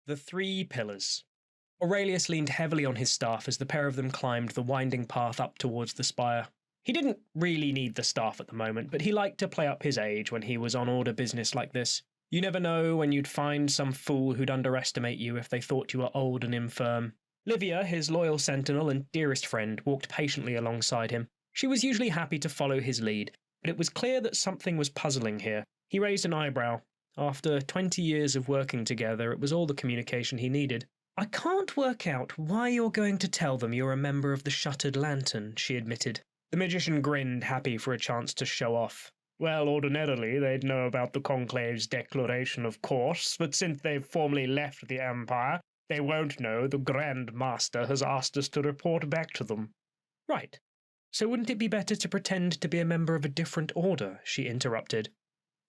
The Three Pillars. Aurelius leaned heavily on his staff as the pair of them climbed the winding path up towards the spire. He didn't really need the staff at the moment, but he liked to play up his age when he was on order business like this. You never know when you'd find some fool who'd underestimate you if they thought you were old and infirm. Livia, his loyal sentinel and dearest friend, walked patiently alongside him. She was usually happy to follow his lead, but it was clear that something was puzzling here. He raised an eyebrow. After 20 years of working together, it was all the communication he needed. "I can't work out why you're going to tell them you're a member of the Shuttered Lantern," she admitted. The magician grinned, happy for a chance to show off. "Well, ordinarily they'd know about the Conclave's declaration, of course, but since they've formally left the Empire, they won't know the Grand Master has asked us to report back to them." "Right. So wouldn't it be better to pretend to be a member of a different order?" she interrupted.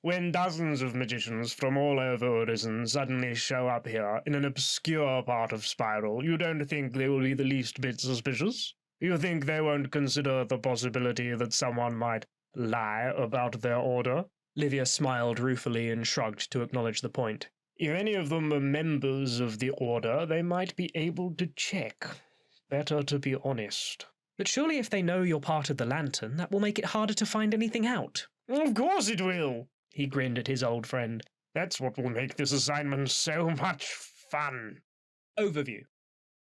"When dozens of magicians from all over Urizen suddenly show up here in an obscure part of Spiral, you don't think they will be the least bit suspicious? You think they won't consider the possibility that someone might lie about their order?" Livia smiled ruefully and shrugged to acknowledge the point. "If any of them are members of the order, they might be able to check. Better to be honest." "But surely if they know you're part of the Lantern, that will make it harder to find anything out." "Of course it will." He grinned at his old friend. "That's what will make this assignment so much fun." Overview.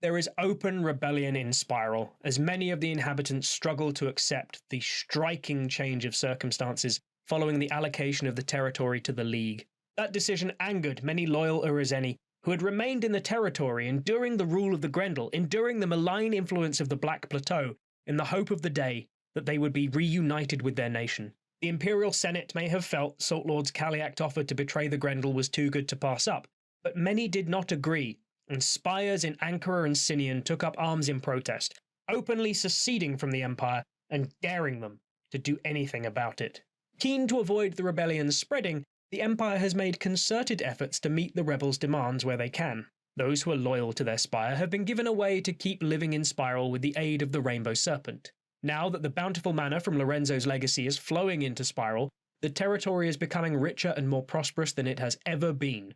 There is open rebellion in Spiral, as many of the inhabitants struggle to accept the striking change of circumstances following the allocation of the territory to the League. That decision angered many loyal Urizeni, who had remained in the territory enduring the rule of the Grendel, enduring the malign influence of the Black Plateau, in the hope of the day that they would be reunited with their nation. The Imperial Senate may have felt Salt Lord's Kaliact offer to betray the Grendel was too good to pass up, but many did not agree, and spires in Ankara and Sinian took up arms in protest, openly seceding from the Empire and daring them to do anything about it. Keen to avoid the rebellion's spreading, the Empire has made concerted efforts to meet the rebels' demands where they can. Those who are loyal to their spire have been given a way to keep living in Spiral with the aid of the Rainbow Serpent. Now that the bountiful mana from Lorenzo's legacy is flowing into Spiral, the territory is becoming richer and more prosperous than it has ever been.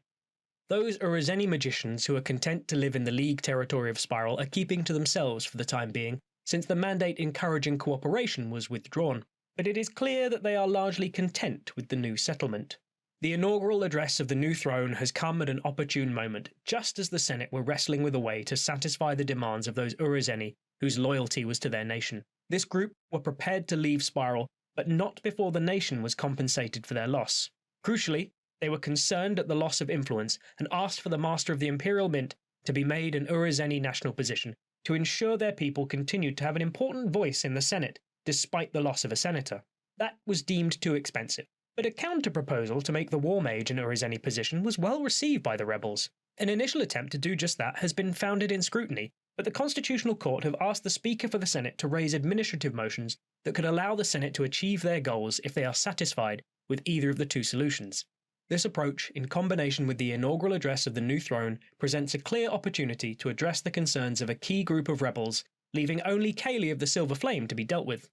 Those Urizeni magicians who are content to live in the League territory of Spiral are keeping to themselves for the time being, since the mandate encouraging cooperation was withdrawn. But it is clear that they are largely content with the new settlement. The inaugural address of the new throne has come at an opportune moment, just as the Senate were wrestling with a way to satisfy the demands of those Urizeni whose loyalty was to their nation. This group were prepared to leave Spiral, but not before the nation was compensated for their loss. Crucially, they were concerned at the loss of influence and asked for the Master of the Imperial Mint to be made an Urizeni national position to ensure their people continued to have an important voice in the Senate, despite the loss of a senator. That was deemed too expensive, but a counter-proposal to make the War Mage an Urizeni position was well received by the rebels. An initial attempt to do just that has been founded in scrutiny, but the Constitutional Court have asked the Speaker for the Senate to raise administrative motions that could allow the Senate to achieve their goals if they are satisfied with either of the two solutions. This approach, in combination with the inaugural address of the new throne, presents a clear opportunity to address the concerns of a key group of rebels, leaving only Kaylee of the Silver Flame to be dealt with.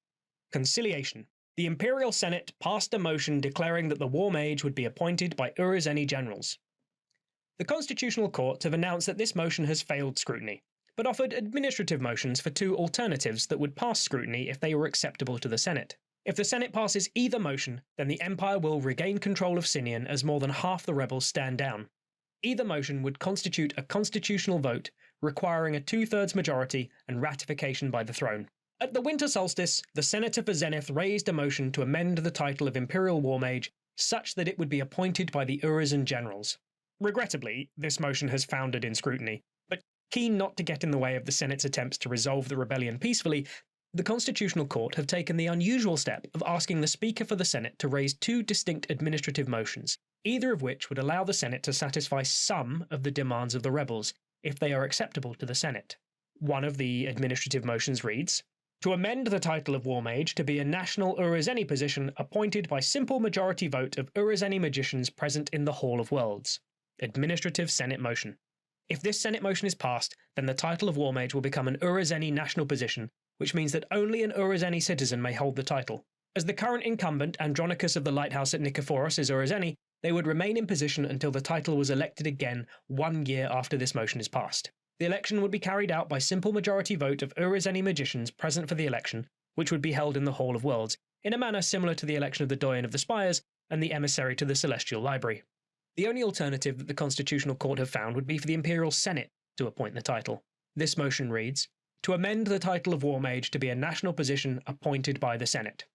Conciliation. The Imperial Senate passed a motion declaring that the War Mage would be appointed by Urizeni generals. The Constitutional Court have announced that this motion has failed scrutiny, but offered administrative motions for two alternatives that would pass scrutiny if they were acceptable to the Senate. If the Senate passes either motion, then the Empire will regain control of Sinian as more than half the rebels stand down. Either motion would constitute a constitutional vote, requiring a 2/3 majority and ratification by the throne. At the winter solstice, the Senator for Zenith raised a motion to amend the title of Imperial War Mage such that it would be appointed by the Urizen generals. Regrettably, this motion has foundered in scrutiny, but keen not to get in the way of the Senate's attempts to resolve the rebellion peacefully, the Constitutional Court have taken the unusual step of asking the Speaker for the Senate to raise two distinct administrative motions, either of which would allow the Senate to satisfy some of the demands of the rebels, if they are acceptable to the Senate. One of the administrative motions reads, to amend the title of War Mage to be a national Urizeni position appointed by simple majority vote of Urizeni magicians present in the Hall of Worlds. Administrative Senate motion. If this Senate motion is passed, then the title of War Mage will become an Urizeni national position, which means that only an Urizeni citizen may hold the title. As the current incumbent, Andronicus of the Lighthouse at Nikephoros, is Urizeni, they would remain in position until the title was elected again 1 year after this motion is passed. The election would be carried out by simple majority vote of Ur-Azeni magicians present for the election, which would be held in the Hall of Worlds, in a manner similar to the election of the Doyen of the Spires and the emissary to the Celestial Library. The only alternative that the Constitutional Court have found would be for the Imperial Senate to appoint the title. This motion reads, to amend the title of War Mage to be a national position appointed by the Senate.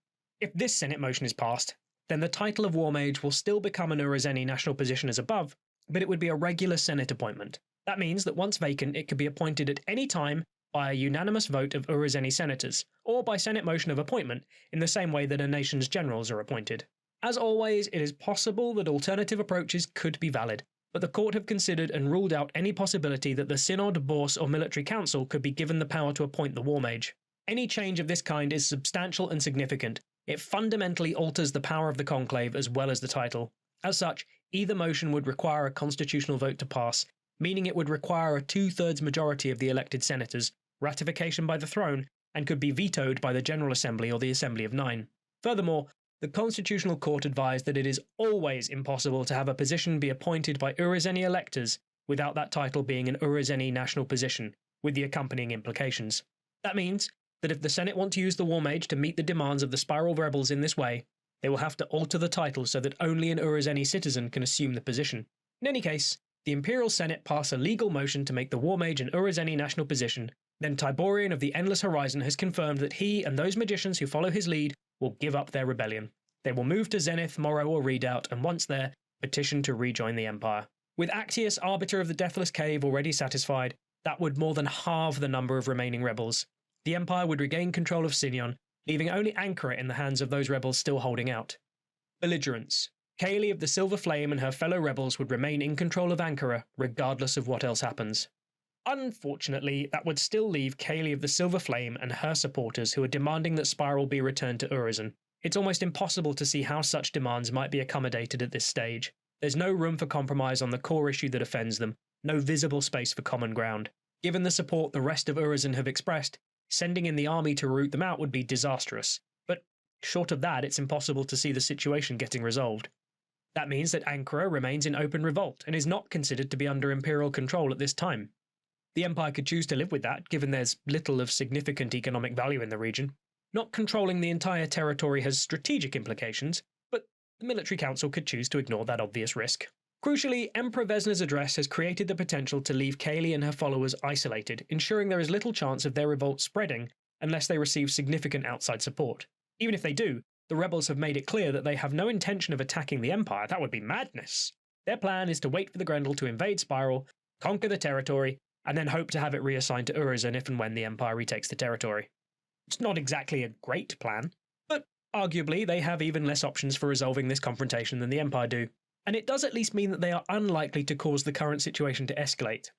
If this Senate motion is passed, then the title of War Mage will still become an Ur-Azeni national position as above, but it would be a regular Senate appointment. That means that once vacant, it could be appointed at any time by a unanimous vote of Ur-Azeni senators, or by Senate motion of appointment, in the same way that a nation's generals are appointed. As always, it is possible that alternative approaches could be valid, but the court have considered and ruled out any possibility that the Synod, Bourse, or Military Council could be given the power to appoint the War Mage. Any change of this kind is substantial and significant. It fundamentally alters the power of the conclave as well as the title. As such, either motion would require a constitutional vote to pass, meaning it would require a 2/3 majority of the elected senators, ratification by the throne, and could be vetoed by the General Assembly or the Assembly of Nine. Furthermore, the Constitutional Court advised that it is always impossible to have a position be appointed by Ur-Azeni electors without that title being an Ur-Azeni national position, with the accompanying implications. That means that if the Senate want to use the War Mage to meet the demands of the Spiral rebels in this way, they will have to alter the title so that only an Ur-Azeni citizen can assume the position. In any case, the Imperial Senate pass a legal motion to make the War Mage an Ur-Azeni national position, then Tiborian of the Endless Horizon has confirmed that he and those magicians who follow his lead will give up their rebellion. They will move to Zenith, Morrow, or Redoubt, and once there, petition to rejoin the Empire. With Actius, Arbiter of the Deathless Cave, already satisfied, that would more than halve the number of remaining rebels. The Empire would regain control of Signon, leaving only Ankara in the hands of those rebels still holding out. Belligerence. Kaylee of the Silver Flame and her fellow rebels would remain in control of Ankara, regardless of what else happens. Unfortunately, that would still leave Kaylee of the Silver Flame and her supporters who are demanding that Spiral be returned to Urizen. It's almost impossible to see how such demands might be accommodated at this stage. There's no room for compromise on the core issue that offends them, no visible space for common ground. Given the support the rest of Urizen have expressed, sending in the army to root them out would be disastrous. But short of that, it's impossible to see the situation getting resolved. That means that Ankara remains in open revolt and is not considered to be under Imperial control at this time. The Empire could choose to live with that, given there's little of significant economic value in the region. Not controlling the entire territory has strategic implications, but the Military Council could choose to ignore that obvious risk. Crucially, Emperor Vesna's address has created the potential to leave Kaylee and her followers isolated, ensuring there is little chance of their revolt spreading unless they receive significant outside support. Even if they do, the rebels have made it clear that they have no intention of attacking the Empire. That would be madness. Their plan is to wait for the Grendel to invade Spiral, conquer the territory, and then hope to have it reassigned to Urizen if and when the Empire retakes the territory. It's not exactly a great plan, but arguably they have even less options for resolving this confrontation than the Empire do, and it does at least mean that they are unlikely to cause the current situation to escalate.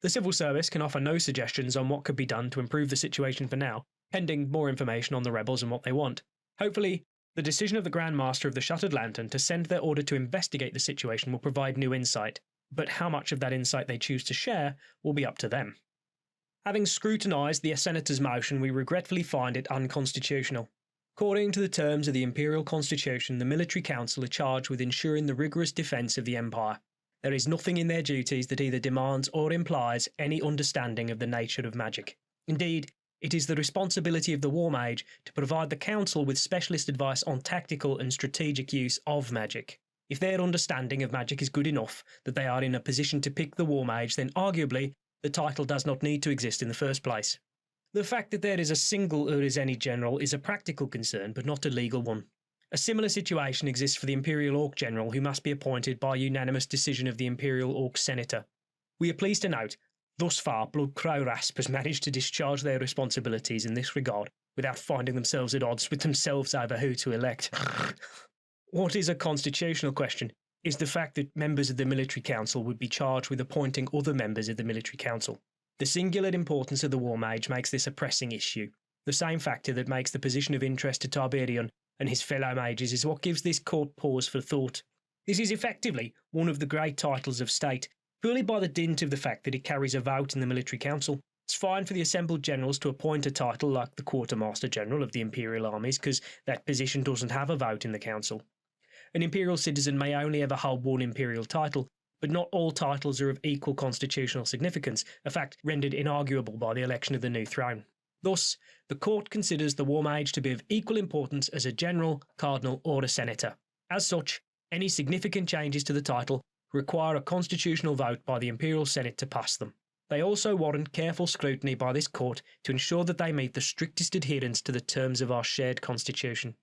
The Civil Service can offer no suggestions on what could be done to improve the situation for now, pending more information on the rebels and what they want. Hopefully, the decision of the Grand Master of the Shuttered Lantern to send their order to investigate the situation will provide new insight, but how much of that insight they choose to share will be up to them. Having scrutinised the Senator's motion, we regretfully find it unconstitutional. According to the terms of the Imperial Constitution, the Military Council are charged with ensuring the rigorous defence of the Empire. There is nothing in their duties that either demands or implies any understanding of the nature of magic. Indeed, it is the responsibility of the War Mage to provide the Council with specialist advice on tactical and strategic use of magic. If their understanding of magic is good enough that they are in a position to pick the War Mage, then arguably the title does not need to exist in the first place. The fact that there is a single Ur-Azeni general is a practical concern, but not a legal one. A similar situation exists for the Imperial Orc General, who must be appointed by unanimous decision of the Imperial Orc Senator. We are pleased to note, thus far, Blood Crow Rasp has managed to discharge their responsibilities in this regard without finding themselves at odds with themselves over who to elect. What is a constitutional question is the fact that members of the Military Council would be charged with appointing other members of the Military Council. The singular importance of the War Mage makes this a pressing issue. The same factor that makes the position of interest to Tiberion and his fellow mages is what gives this court pause for thought. This is effectively one of the great titles of state, purely by the dint of the fact that it carries a vote in the Military Council. It's fine for the assembled generals to appoint a title like the Quartermaster General of the Imperial armies, because that position doesn't have a vote in the Council. An imperial citizen may only ever hold one imperial title, but not all titles are of equal constitutional significance, a fact rendered inarguable by the election of the new throne. Thus, the court considers the war mage to be of equal importance as a general, cardinal, or a senator. As such, any significant changes to the title require a constitutional vote by the Imperial Senate to pass them. They also warrant careful scrutiny by this court to ensure that they meet the strictest adherence to the terms of our shared constitution.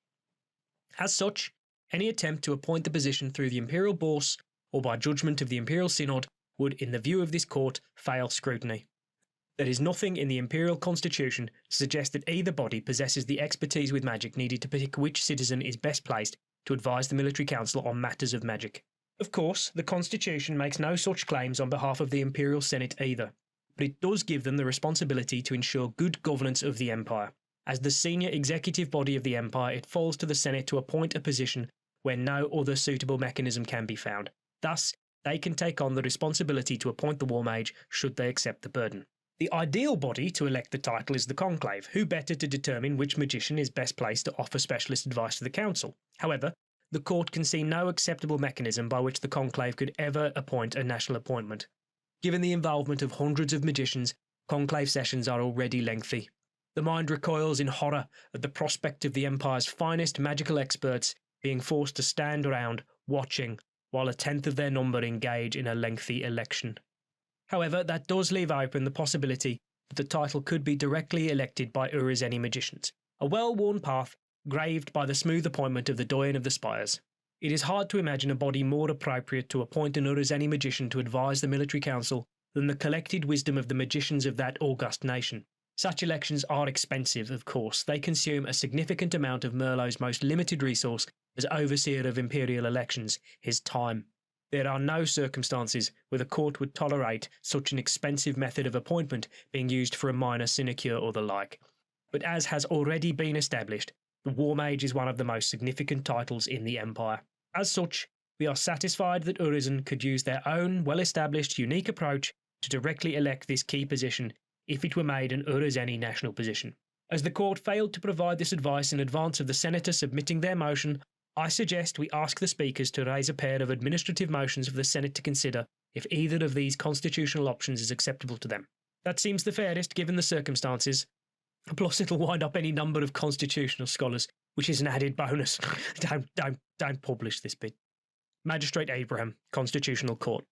As such, any attempt to appoint the position through the Imperial Bourse or by judgment of the Imperial Synod would, in the view of this court, fail scrutiny. There is nothing in the Imperial Constitution to suggest that either body possesses the expertise with magic needed to pick which citizen is best placed to advise the Military Council on matters of magic. Of course, the Constitution makes no such claims on behalf of the Imperial Senate either, but it does give them the responsibility to ensure good governance of the Empire. As the senior executive body of the Empire, it falls to the Senate to appoint a position where no other suitable mechanism can be found. Thus, they can take on the responsibility to appoint the War Mage should they accept the burden. The ideal body to elect the title is the Conclave, who better to determine which magician is best placed to offer specialist advice to the Council. However, the court can see no acceptable mechanism by which the Conclave could ever appoint a national appointment. Given the involvement of hundreds of magicians, Conclave sessions are already lengthy. The mind recoils in horror at the prospect of the Empire's finest magical experts being forced to stand around, watching, while a tenth of their number engage in a lengthy election. However, that does leave open the possibility that the title could be directly elected by Urizeni magicians, a well-worn path graved by the smooth appointment of the Doyen of the Spires. It is hard to imagine a body more appropriate to appoint an Urizeni magician to advise the Military Council than the collected wisdom of the magicians of that august nation. Such elections are expensive, of course. They consume a significant amount of Merlot's most limited resource as overseer of imperial elections, his time. There are no circumstances where the court would tolerate such an expensive method of appointment being used for a minor sinecure or the like. But as has already been established, the War Mage is one of the most significant titles in the Empire. As such, we are satisfied that Urizen could use their own well-established unique approach to directly elect this key position if it were made an Urizeni national position. As the court failed to provide this advice in advance of the senator submitting their motion, I suggest we ask the speakers to raise a pair of administrative motions for the Senate to consider if either of these constitutional options is acceptable to them. That seems the fairest given the circumstances. Plus it'll wind up any number of constitutional scholars, which is an added bonus. Don't publish this bit. Magistrate Abraham, Constitutional Court.